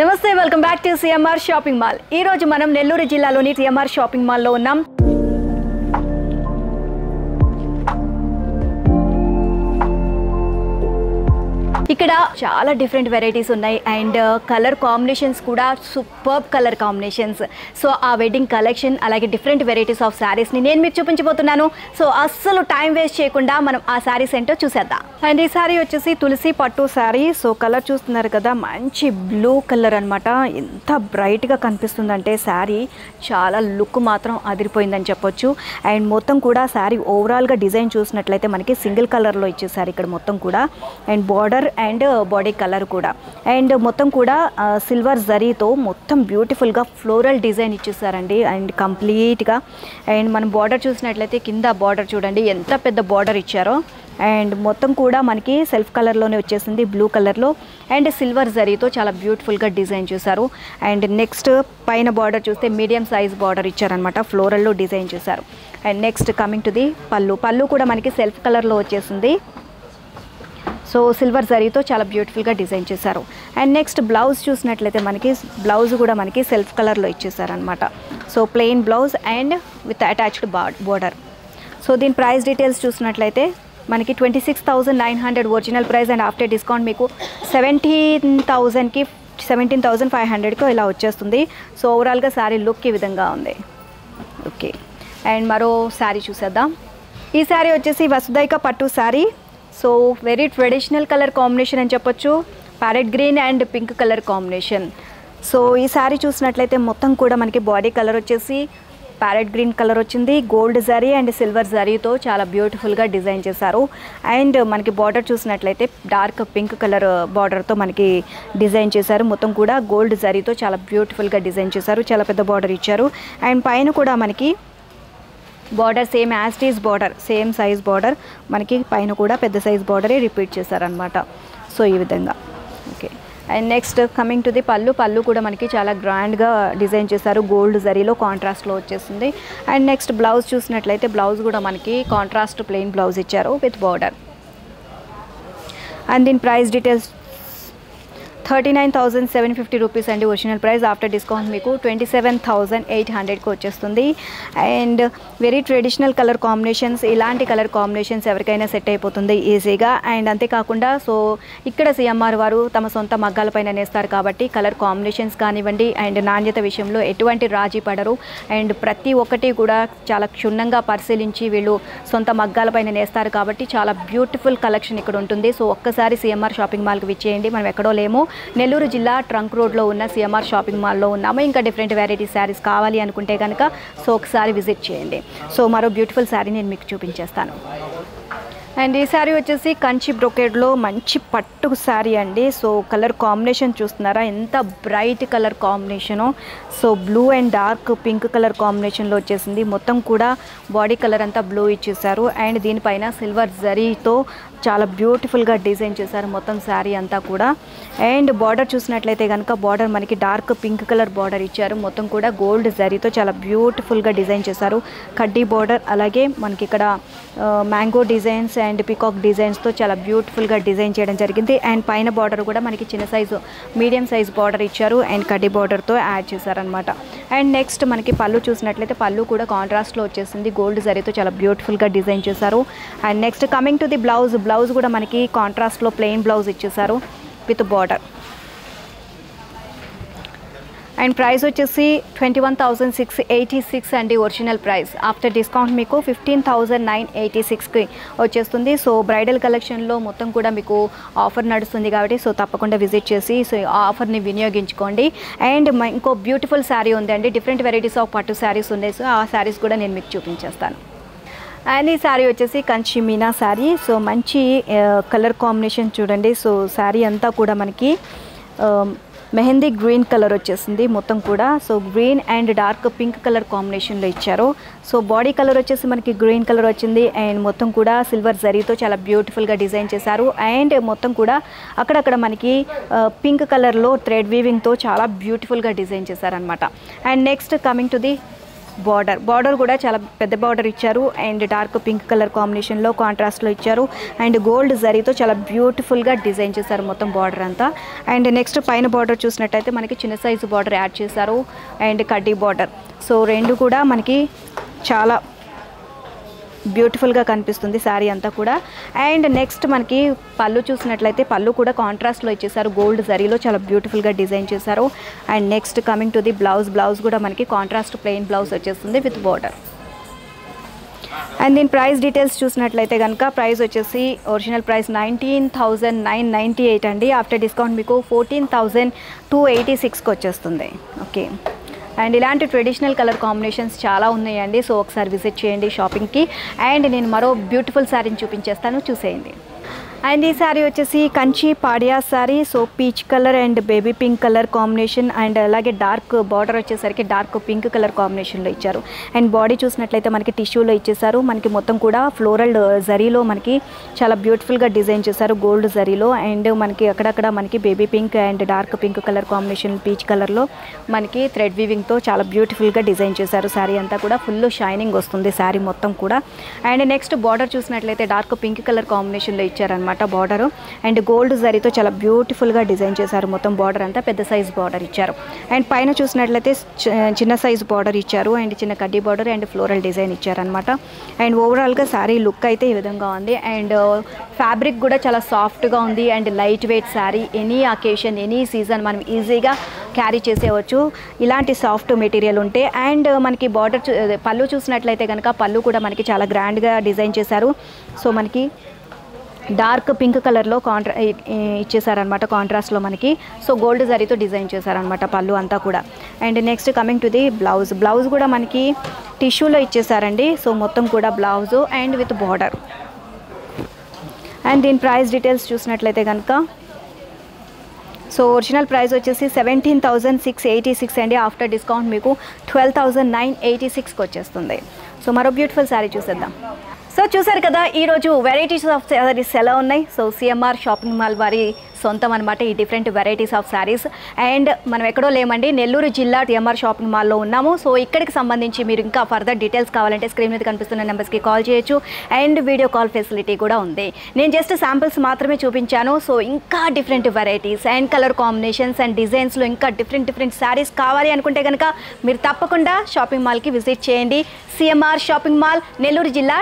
నమస్తే welcome back to CMR shopping mall. ఈ రోజు మనం నెల్లూరు జిల్లాలోని సిఎంఆర్ షాపింగ్ మాల్లో ఉన్నాం. ఇక్కడ చాలా డిఫరెంట్ వెరైటీస్ ఉన్నాయి అండ్ కలర్ కాంబినేషన్స్ కూడా సూపర్బ్ కలర్ కాంబినేషన్స్. సో ఆ వెడ్డింగ్ కలెక్షన్ అలాగే డిఫరెంట్ వెరైటీస్ ఆఫ్ శారీస్ని నేను మీకు చూపించబోతున్నాను. సో అస్సలు టైం వేస్ట్ చేయకుండా మనం ఆ శారీస్ ఏంటో చూసేద్దాం. అండ్ ఈ శారీ వచ్చేసి తులసి పట్టు శారీ. సో కలర్ చూస్తున్నారు కదా, మంచి బ్లూ కలర్ అనమాట. ఎంత బ్రైట్గా కనిపిస్తుందంటే శారీ చాలా లుక్ మాత్రం అదిరిపోయిందని చెప్పొచ్చు. అండ్ మొత్తం కూడా శారీ ఓవరాల్గా డిజైన్ చూసినట్లయితే మనకి సింగిల్ కలర్లో ఇచ్చేసారు ఇక్కడ మొత్తం కూడా. And border and body colour కూడా అండ్ మొత్తం కూడా సిల్వర్ జరీతో మొత్తం బ్యూటిఫుల్గా ఫ్లోరల్ డిజైన్ ఇచ్చేసారండి. అండ్ కంప్లీట్గా అండ్ మనం బార్డర్ చూసినట్లయితే కింద బార్డర్ చూడండి ఎంత పెద్ద బార్డర్ ఇచ్చారో. అండ్ మొత్తం కూడా మనకి సెల్ఫ్ కలర్లోనే వచ్చేసింది బ్లూ కలర్లో అండ్ సిల్వర్ జరీతో చాలా బ్యూటిఫుల్గా డిజైన్ చేశారు. అండ్ నెక్స్ట్ పైన బార్డర్ చూస్తే మీడియం సైజ్ బార్డర్ ఇచ్చారనమాట, ఫ్లోరల్లో డిజైన్ చేశారు. And next coming to the పళ్ళు కూడా మనకి సెల్ఫ్ కలర్లో వచ్చేసింది. సో సిల్వర్ జరీతో చాలా బ్యూటిఫుల్గా డిజైన్ చేశారు. అండ్ నెక్స్ట్ బ్లౌజ్ చూసినట్లయితే మనకి బ్లౌజ్ కూడా మనకి సెల్ఫ్ కలర్లో ఇచ్చేసారనమాట. So plain blouse and with attached border. So దీని ప్రైస్ డీటెయిల్స్ చూసినట్లయితే మనకి 26,900 original price and after discount మీకు 17,500కి ఇలా వచ్చేస్తుంది. సో ఓవరాల్గా శారీ లుక్ ఈ విధంగా ఉంది. ఓకే, అండ్ మరో శారీ చూసేద్దాం. ఈ శారీ వచ్చేసి వసుదైక పట్టు sari. So very traditional colour combination అని చెప్పొచ్చు. Parrot green and pink colour combination. So ఈ శారీ చూసినట్లయితే మొత్తం కూడా మనకి బాడీ కలర్ వచ్చేసి ప్యారెట్ గ్రీన్ కలర్ వచ్చింది. గోల్డ్ జరీ అండ్ సిల్వర్ జరీతో చాలా బ్యూటిఫుల్గా డిజైన్ చేశారు. అండ్ మనకి బార్డర్ చూసినట్లయితే డార్క్ పింక్ కలర్ బార్డర్తో మనకి డిజైన్ చేశారు. మొత్తం కూడా గోల్డ్ జరీతో చాలా బ్యూటిఫుల్గా డిజైన్ చేశారు. చాలా పెద్ద బార్డర్ ఇచ్చారు. అండ్ పైన కూడా మనకి border same as it is border, same size border మనకి పైన కూడా పెద్ద సైజ్ బార్డరే రిపీట్ చేశారనమాట. సో ఈ విధంగా. Okay, and next coming to the పళ్ళు కూడా మనకి చాలా గ్రాండ్గా డిజైన్ చేశారు. గోల్డ్ జరీలో కాంట్రాస్ట్లో వచ్చేసింది. అండ్ నెక్స్ట్ బ్లౌజ్ చూసినట్లయితే బ్లౌజ్ కూడా మనకి కాంట్రాస్ట్ ప్లెయిన్ బ్లౌజ్ ఇచ్చారు విత్ బార్డర్. అండ్ దీని ప్రైస్ డీటెయిల్స్ 39,750 రూపీస్ అండి ఒరిజినల్ ప్రైస్. ఆఫ్టర్ డిస్కౌంట్ మీకు 27,800కి వచ్చేస్తుంది. And very traditional colour combinations, ఇలాంటి కలర్ కాంబినేషన్స్ ఎవరికైనా సెట్ అయిపోతుంది ఈజీగా. అండ్ అంతేకాకుండా సో ఇక్కడ సిఎంఆర్ వారు తమ సొంత మగ్గాలపైన నేస్తారు కాబట్టి కలర్ కాంబినేషన్స్ కానివ్వండి అండ్ నాణ్యత విషయంలో ఎటువంటి రాజీ పడరు. అండ్ ప్రతి ఒక్కటి కూడా చాలా క్షుణ్ణంగా పరిశీలించి వీళ్ళు సొంత మగ్గాలపైన నేస్తారు కాబట్టి చాలా బ్యూటిఫుల్ కలెక్షన్ ఇక్కడ ఉంటుంది. సో ఒక్కసారి సిఎంఆర్ షాపింగ్ మాల్కి విచ్చేయండి. మనం ఎక్కడో లేము, నెల్లూరు జిల్లా ట్రంక్ రోడ్లో ఉన్న సిఎంఆర్ షాపింగ్ మాల్లో ఉన్నాము. ఇంకా డిఫరెంట్ వెరైటీ శారీస్ కావాలి అనుకుంటే కనుక సో ఒకసారి విజిట్ చేయండి. సో మరో బ్యూటిఫుల్ శారీ నేను మీకు చూపించేస్తాను. అండ్ ఈ శారీ వచ్చేసి కంచి బ్రొకేడ్లో మంచి పట్టు శారీ అండి. సో కలర్ కాంబినేషన్ చూస్తున్నారా ఎంత bright colour combination. So blue and dark pink colour కాంబినేషన్లో వచ్చేసింది. మొత్తం కూడా బాడీ కలర్ అంతా బ్లూ ఇచ్చేసారు. అండ్ దీనిపైన సిల్వర్ జరీతో చాలా బ్యూటిఫుల్గా డిజైన్ చేశారు మొత్తం శారీ అంతా కూడా. అండ్ బార్డర్ చూసినట్లయితే కనుక బార్డర్ మనకి డార్క్ పింక్ కలర్ బార్డర్ ఇచ్చారు. మొత్తం కూడా గోల్డ్ జరీతో చాలా బ్యూటిఫుల్గా డిజైన్ చేశారు. కడ్డీ బార్డర్ అలాగే మనకి ఇక్కడ మ్యాంగో డిజైన్స్ అండ్ పికాక్ డిజైన్స్తో చాలా బ్యూటిఫుల్గా డిజైన్ చేయడం జరిగింది. అండ్ పైన బార్డర్ కూడా మనకి చిన్న సైజు మీడియం సైజ్ బార్డర్ ఇచ్చారు అండ్ కడ్డీ బార్డర్తో యాడ్ చేశారనమాట. అండ్ నెక్స్ట్ మనకి పళ్ళు చూసినట్లయితే పళ్ళు కూడా కాంట్రాస్ట్లో వచ్చేసింది. గోల్డ్ జరీతో చాలా బ్యూటిఫుల్గా డిజైన్ చేశారు. And next coming to the blouse కూడా మనకి కాంట్రాస్ట్లో ప్లెయిన్ బ్లౌజ్ ఇచ్చేసారు విత్ బార్డర్. అండ్ ప్రైస్ వచ్చేసి 21,686 అండి ఒరిజినల్ ప్రైస్. ఆఫ్టర్ డిస్కౌంట్ మీకు 15,986కి వచ్చేస్తుంది. సో బ్రైడల్ కలెక్షన్లో మొత్తం కూడా మీకు ఆఫర్ నడుస్తుంది కాబట్టి సో తప్పకుండా విజిట్ చేసి సో ఆఫర్ని వినియోగించుకోండి. అండ్ ఇంకో బ్యూటిఫుల్ శారీ ఉందండి, డిఫరెంట్ వెరైటీస్ ఆఫ్ పట్టు శారీస్ ఉన్నాయి. సో ఆ శారీస్ కూడా నేను మీకు చూపించేస్తాను. అండ్ ఈ శారీ వచ్చేసి కంచి మీనా శారీ. సో మంచి కలర్ కాంబినేషన్ చూడండి. సో శారీ అంతా కూడా మనకి మెహందీ గ్రీన్ కలర్ వచ్చేసింది మొత్తం కూడా. So green and dark pink colour కాంబినేషన్లో ఇచ్చారు. సో బాడీ కలర్ వచ్చేసి మనకి గ్రీన్ కలర్ వచ్చింది. అండ్ మొత్తం కూడా సిల్వర్ జరీతో చాలా బ్యూటిఫుల్గా డిజైన్ చేశారు. అండ్ మొత్తం కూడా అక్కడక్కడ మనకి పింక్ కలర్లో థ్రెడ్ వీవింగ్తో చాలా బ్యూటిఫుల్గా డిజైన్ చేశారనమాట. And next coming to the border కూడా చాలా పెద్ద బార్డర్ ఇచ్చారు అండ్ డార్క్ పింక్ కలర్ కాంబినేషన్లో కాంట్రాస్ట్లో ఇచ్చారు అండ్ గోల్డ్ జరీతో చాలా బ్యూటిఫుల్గా డిజైన్ చేశారు మొత్తం బార్డర్ అంతా. అండ్ నెక్స్ట్ పైన బార్డర్ చూసినట్టయితే మనకి చిన్న సైజు బార్డర్ యాడ్ చేశారు అండ్ కడ్డీ బార్డర్. సో రెండు కూడా మనకి చాలా బ్యూటిఫుల్గా కనిపిస్తుంది శారీ అంతా కూడా. అండ్ నెక్స్ట్ మనకి పళ్ళు చూసినట్లయితే పళ్ళు కూడా కాంట్రాస్ట్లో ఇచ్చేసారు, గోల్డ్ జరీలో చాలా బ్యూటిఫుల్గా డిజైన్ చేశారు. And next coming to the blouse కూడా మనకి కాంట్రాస్ట్ ప్లెయిన్ బ్లౌజ్ వచ్చేస్తుంది విత్ బార్డర్. అండ్ దీని ప్రైస్ డీటెయిల్స్ చూసినట్లయితే కనుక ప్రైస్ వచ్చేసి ఒరిజినల్ ప్రైస్ 19,998 అండి. ఆఫ్టర్ డిస్కౌంట్ మీకు 14,286కి వచ్చేస్తుంది. ఓకే, అండ్ ఇలాంటి ట్రెడిషనల్ కలర్ కాంబినేషన్స్ చాలా ఉన్నాయండి. సో ఒకసారి విజిట్ చేయండి షాపింగ్కి. అండ్ నేను మరో బ్యూటిఫుల్ శారీని చూపించేస్తాను, చూసేయండి. అండ్ ఈ శారీ వచ్చేసి Kanchi Padiya sari. So peach colour and baby pink colour combination and అలాగే డార్క్ బార్డర్ వచ్చేసరికి డార్క్ పింక్ కలర్ కాంబినేషన్లో ఇచ్చారు. అండ్ బాడీ చూసినట్లయితే మనకి టిష్యూలో ఇచ్చేసారు. మనకి మొత్తం కూడా ఫ్లోరల్ జరీలో మనకి చాలా బ్యూటిఫుల్గా డిజైన్ చేశారు గోల్డ్ జరీలో. అండ్ మనకి అక్కడక్కడ మనకి baby pink and dark pink colour combination peach కలర్లో మనకి థ్రెడ్ వీవింగ్తో చాలా బ్యూటిఫుల్గా డిజైన్ చేశారు. శారీ అంతా కూడా ఫుల్ షైనింగ్ వస్తుంది శారీ మొత్తం కూడా. అండ్ నెక్స్ట్ బార్డర్ చూసినట్లయితే డార్క్ పింక్ కలర్ కాంబినేషన్లో ఇచ్చారనమాట బార్డర్. అండ్ గోల్డ్ జరీతో చాలా బ్యూటిఫుల్గా డిజైన్ చేశారు మొత్తం బార్డర్ అంతా, పెద్ద సైజ్ బార్డర్ ఇచ్చారు. అండ్ పైన చూసినట్లయితే చిన్న సైజ్ బార్డర్ ఇచ్చారు అండ్ చిన్న కడ్డీ బార్డర్ అండ్ ఫ్లోరల్ డిజైన్ ఇచ్చారనమాట. అండ్ ఓవరాల్గా శారీ లుక్ అయితే ఈ విధంగా ఉంది. అండ్ ఫ్యాబ్రిక్ కూడా చాలా సాఫ్ట్గా ఉంది and light weight sari. Any occasion any season మనం ఈజీగా క్యారీ చేసేవచ్చు ఇలాంటి సాఫ్ట్ మెటీరియల్ ఉంటే. అండ్ మనకి బార్డర్ పళ్ళు చూసినట్లయితే కనుక పళ్ళు కూడా మనకి చాలా గ్రాండ్గా డిజైన్ చేశారు. సో మనకి డార్క్ పింక్ కలర్లో ఇచ్చేసారనమాట కాంట్రాస్ట్లో మనకి. సో గోల్డ్ జరీతో డిజైన్ చేశారనమాట పళ్ళు అంతా కూడా. And next coming to the blouse కూడా మనకి టిష్యూలో ఇచ్చేసారండి. సో మొత్తం కూడా blouse and with border. And దీని ప్రైస్ డీటెయిల్స్ చూసినట్లయితే కనుక సో ఒరిజినల్ ప్రైస్ వచ్చేసి 17,686 అండి. ఆఫ్టర్ డిస్కౌంట్ మీకు 12,986కి వచ్చేస్తుంది. సో మరో బ్యూటిఫుల్ శారీ చూసేద్దాం. సో చూసారు కదా ఈరోజు వెరైటీస్ ఆఫ్ శారీస్ ఎలా ఉన్నాయి. సో సిఎంఆర్ షాపింగ్ మాల్ వారి సొంతం అనమాట ఈ different varieties of saris. And మనం ఎక్కడో లేమండి, నెల్లూరు జిల్లా టిఎంఆర్ షాపింగ్ మాల్లో ఉన్నాము. సో ఇక్కడికి సంబంధించి మీరు ఇంకా ఫర్దర్ డీటెయిల్స్ కావాలంటే స్క్రీన్ మీద కనిపిస్తున్న నెంబర్స్కి కాల్ చేయొచ్చు. అండ్ వీడియో కాల్ ఫెసిలిటీ కూడా ఉంది. నేను జస్ట్ శాంపిల్స్ మాత్రమే చూపించాను. సో ఇంకా different varieties and colour combinations and డిజైన్స్లో ఇంకా డిఫరెంట్ శారీస్ కావాలి అనుకుంటే కనుక మీరు తప్పకుండా షాపింగ్ మాల్కి విజిట్ చేయండి. సిఎంఆర్ షాపింగ్ మాల్, నెల్లూరు జిల్లా.